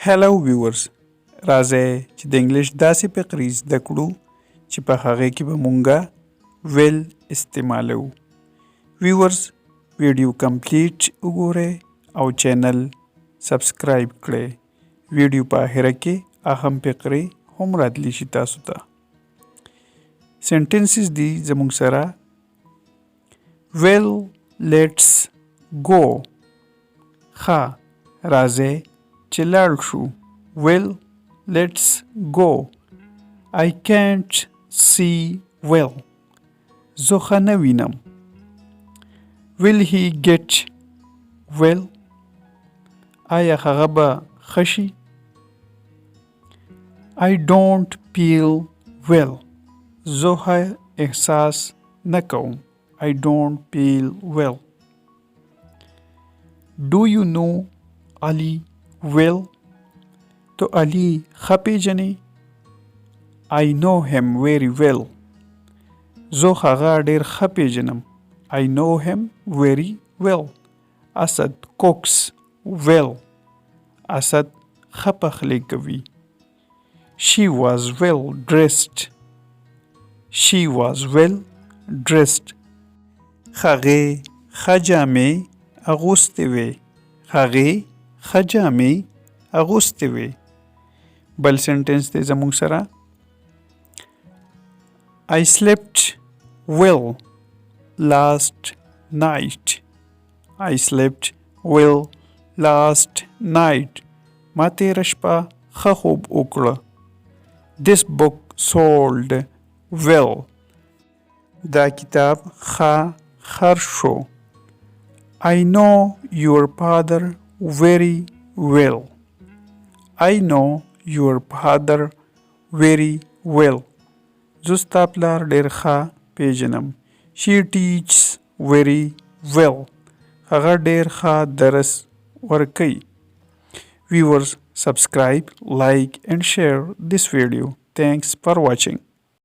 Hello viewers راځئ چې د انګلیش داسې فقرې زده کړو چې په هغې کې به مونږه ویل استعمالو. viewers ویډیو کمپلیټ وګورئ او چینل سبسکرایب کړئ. ویډیو په آخره کې اهم فقرې هم راتلی شي تاسو ته. سنټنسز دي زموږ سره well let's go ښه راځئ چې لاړ شو. well let's go. I can't see well. زه ښه نه وینم. will he get well. آیا هغه به ښه شي. I don't feel well. زه ښه احساس نه کوم. I don't feel well. Do you know Ali well. تو علي ښه پیژنې. I know him very well. زه هغه ډېر ښه پیژنم. I know him very well. اسد cooks well. اسد ښه پخلی کوي. She was well dressed. She was well dressed. هغې ښه جامې اغوستې وې. هغې ښه جامې اغوستې وې. بل سنټنس دی زموږ سره I slept well last night. I slept well last night. ما تېره شپه ښه خوب وکړه. This book sold well. دا کتاب ښه خرڅ شو. I know your father very well. I know your father very well. زه ستا پلار ډېر ښه پیژنم. She teaches very well. هغه ډېر ښه درس ورکوي. Viewers, subscribe, like and share this video. Thanks for watching.